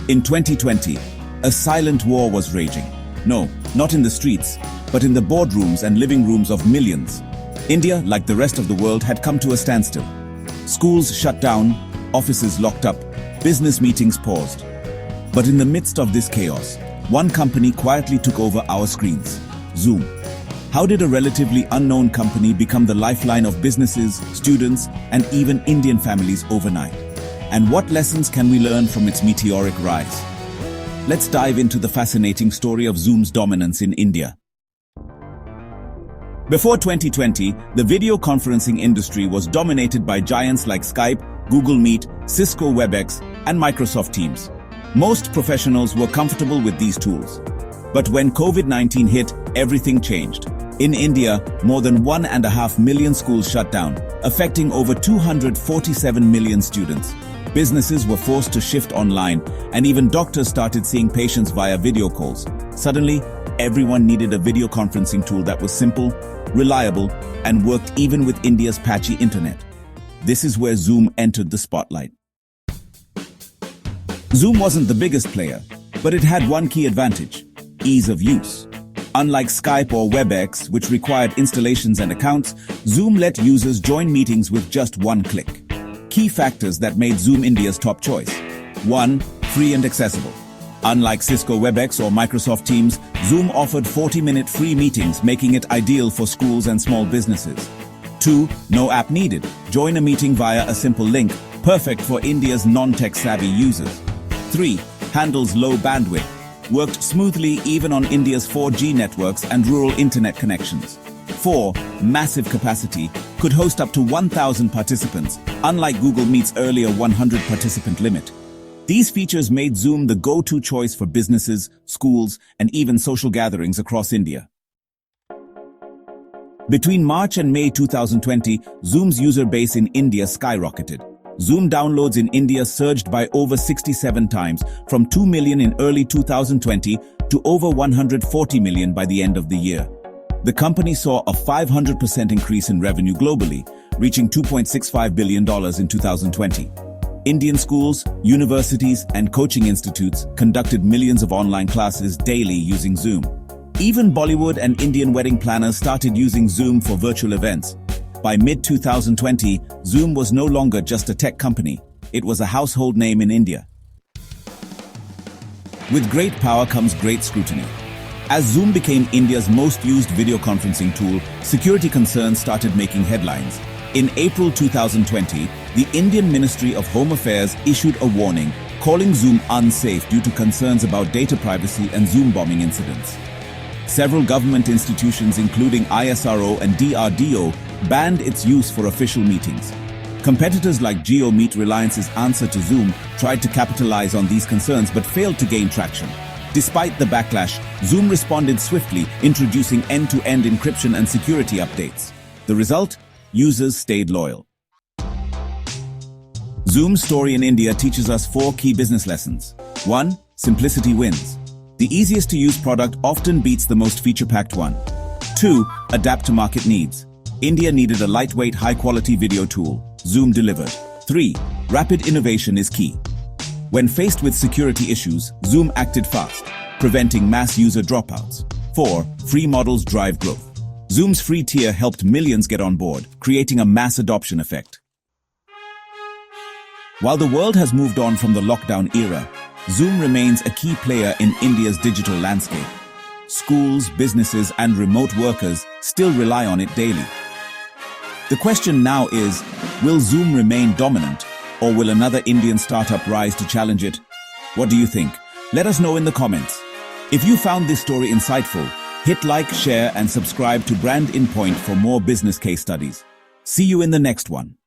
In 2020, a silent war was raging. No, not in the streets, but in the boardrooms and living rooms of millions. India, like the rest of the world, had come to a standstill. Schools shut down, offices locked up, business meetings paused. But in the midst of this chaos, one company quietly took over our screens: Zoom. How did a relatively unknown company become the lifeline of businesses, students, and even Indian families overnight? And what lessons can we learn from its meteoric rise? Let's dive into the fascinating story of Zoom's dominance in India. Before 2020, the video conferencing industry was dominated by giants like Skype, Google Meet, Cisco Webex, and Microsoft Teams. Most professionals were comfortable with these tools. But when COVID-19 hit, everything changed. In India, more than 1.5 million schools shut down, affecting over 247 million students. Businesses were forced to shift online, and even doctors started seeing patients via video calls. Suddenly, everyone needed a video conferencing tool that was simple, reliable, and worked even with India's patchy internet. This is where Zoom entered the spotlight. Zoom wasn't the biggest player, but it had one key advantage: ease of use. Unlike Skype or Webex, which required installations and accounts, Zoom let users join meetings with just one click. Key factors that made Zoom India's top choice. 1. Free and accessible. Unlike Cisco Webex or Microsoft Teams, Zoom offered 40-minute free meetings, making it ideal for schools and small businesses. 2. No app needed. Join a meeting via a simple link, perfect for India's non-tech-savvy users. 3. Handles low bandwidth. Worked smoothly even on India's 4G networks and rural internet connections. 4. Massive capacity. Could host up to 1,000 participants, unlike Google Meet's earlier 100-participant limit. These features made Zoom the go-to choice for businesses, schools, and even social gatherings across India. Between March and May 2020, Zoom's user base in India skyrocketed. Zoom downloads in India surged by over 67 times, from 2 million in early 2020 to over 140 million by the end of the year. The company saw a 500% increase in revenue globally, reaching $2.65 billion in 2020. Indian schools, universities, and coaching institutes conducted millions of online classes daily using Zoom. Even Bollywood and Indian wedding planners started using Zoom for virtual events. By mid-2020, Zoom was no longer just a tech company. It was a household name in India. With great power comes great scrutiny. As Zoom became India's most used video conferencing tool, security concerns started making headlines. In April 2020, the Indian Ministry of Home Affairs issued a warning, calling Zoom unsafe due to concerns about data privacy and Zoom bombing incidents. Several government institutions, including ISRO and DRDO, banned its use for official meetings. Competitors like JioMeet, Reliance's answer to Zoom, tried to capitalize on these concerns but failed to gain traction. Despite the backlash, Zoom responded swiftly, introducing end-to-end encryption and security updates. The result? Users stayed loyal. Zoom's story in India teaches us 4 key business lessons. 1. Simplicity wins. The easiest to use product often beats the most feature-packed one. 2. Adapt to market needs. India needed a lightweight, high-quality video tool. Zoom delivered. 3. Rapid innovation is key. When faced with security issues, Zoom acted fast, preventing mass user dropouts. 4. Free models drive growth. Zoom's free tier helped millions get on board, creating a mass adoption effect. While the world has moved on from the lockdown era, Zoom remains a key player in India's digital landscape. Schools, businesses, and remote workers still rely on it daily. The question now is, will Zoom remain dominant, or will another Indian startup rise to challenge it? What do you think? Let us know in the comments. If you found this story insightful, hit like, share, and subscribe to Brand In Point for more business case studies. See you in the next one.